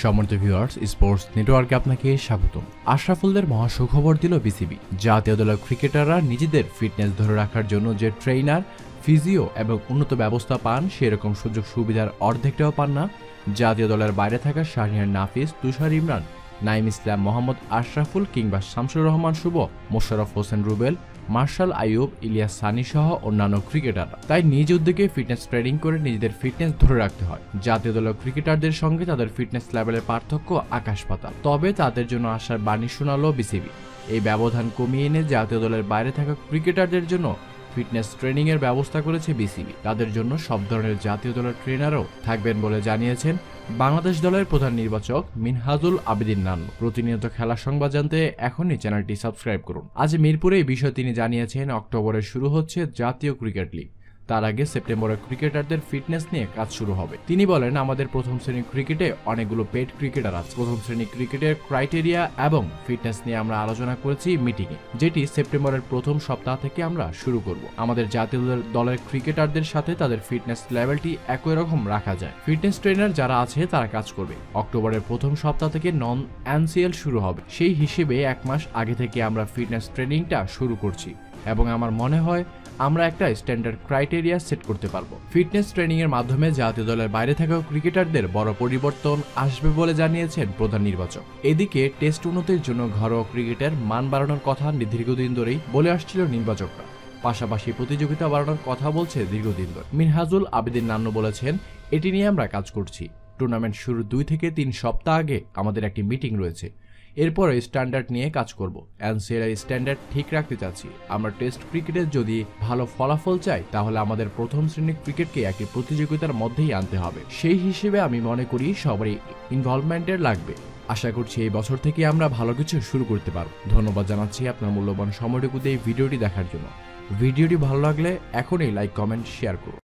সম্মানিত viewers, sports নেটওয়ার্কে আপনাকে স্বাগতম। আশরাফুলদের মহা সুখবর দিল বিসিবি। জাতীয় দলের ক্রিকেটাররা নিজেদের ফিটনেস ধরে রাখার জন্য যে ট্রেইনার, ফিজিও এবং উন্নত ব্যবস্থা পান, সেরকম সুযোগ সুবিধার অর্ধেকটাও পান না জাতীয় দলের বাইরে থাকা শাহরিয়ার নাফিস, তুষার ইমরান, নাইম ইসলাম, মোহাম্মদ আশরাফুল কিংবা শামসুর রহমান শুভ, মোশাররফ হোসেন রুবেল, মার্শাল আইয়ুব, ইলিয়াস সানি সহ অন্যান্য ক্রিকেটাররা। তাই নিজ উদ্যোগে ফিটনেস ট্রেনিং করে নিজেদের ফিটনেস ধরে রাখতে হয়। জাতীয় দলের ক্রিকেটারদের সঙ্গে তাদের ফিটনেস লেভেলের পার্থক্য আকাশ পাতাল। তবে তাদের জন্য আশার বাণী শোনালো বিসিবি। এই ব্যবধান কমিয়ে এনে জাতীয় দলের বাইরে থাকা ক্রিকেটারদের জন্য ফিটনেস ট্রেনিং এর ব্যবস্থা করেছে বিসিবি। তাদের জন্য সব ধরনের জাতীয় দলের ট্রেনারও থাকবেন বলে জানিয়েছেন বাংলাদেশ দলের প্রধান নির্বাচক মিনহাজুল আবেদিন নান্নু। প্রতিনিয়ত খেলার সংবাদ জানতে এখনই চ্যানেলটি সাবস্ক্রাইব করুন। আজ মিরপুরে এই বিষয়ে তিনি জানিয়েছেন, অক্টোবরে শুরু হচ্ছে জাতীয় ক্রিকেট লিগ। তার আগে সেপ্টেম্বরে ক্রিকেটারদের ফিটনেস নিয়ে কাজ শুরু হবে। তিনি বলেন, আমাদের প্রথম শ্রেণীর ক্রিকেটে অনেকগুলো পেড ক্রিকেটার আছে। প্রথম শ্রেণীর ক্রিকেটের ক্রাইটেরিয়া এবং ফিটনেস নিয়ে আমরা আলোচনা করেছি মিটিংয়ে, যেটি সেপ্টেম্বরের প্রথম সপ্তাহ থেকে আমরা শুরু করব। আমাদের জাতীয় দলের ক্রিকেটারদের সাথে তাদের ফিটনেস লেভেলটি একই রকম রাখা যায়। ফিটনেস ট্রেনার যারা আছে তারা কাজ করবে। অক্টোবরের প্রথম সপ্তাহ থেকে নন এনসিএল শুরু হবে। সেই হিসেবে 1 মাস আগে থেকে আমরা ফিটনেস ট্রেনিংটা শুরু করছি এবং আমার মনে হয় আমরা একটা স্ট্যান্ডার্ড ক্রাইটেরিয়া সেট করতে পারবো। ফিটনেস ট্রেনিং এর মাধ্যমে জাতীয় দলের বাইরে থাকা ক্রিকেটারদের বড় পরিবর্তন আসবে বলে জানিয়েছেন প্রধান নির্বাচক। এদিকে টেস্ট উন্নতির জন্য ঘরোয়া ক্রিকেটের মান বাড়ানোর কথা দীর্ঘদিন ধরেই বলে আসছিল নির্বাচকরা। পাশাপাশি প্রতিযোগিতা বাড়ানোর কথা বলছে দীর্ঘদিন ধরে। মিনহাজুল আবেদিন নান্নু বলেছেন, এটি নিয়ে আমরা কাজ করছি। টুর্নামেন্ট শুরুর 2 থেকে 3 সপ্তাহ আগে আমাদের একটি মিটিং রয়েছে। এরপরে স্ট্যান্ডার্ড নিয়ে কাজ করব। এনসিএল এর স্ট্যান্ডার্ড ঠিক রাখতে চাচ্ছি। আমরা টেস্ট ক্রিকেটে যদি ভালো ফলাফল চাই, তাহলে আমাদের প্রথম শ্রেণীর ক্রিকেটকে একটি প্রতিযোগিতার মধ্যেই আনতে হবে। সেই হিসেবে আমি মনে করি সবারই ইনভলভমেন্টের লাগবে। আশা করছি এই বছর থেকে আমরা ভালো কিছু শুরু করতে পারব। ধন্যবাদ জানাচ্ছি আপনার মূল্যবান সময়টুকু দিয়ে এই ভিডিওটি দেখার জন্য। ভিডিওটি ভালো লাগলে এখনই লাইক, কমেন্ট, শেয়ার করুন।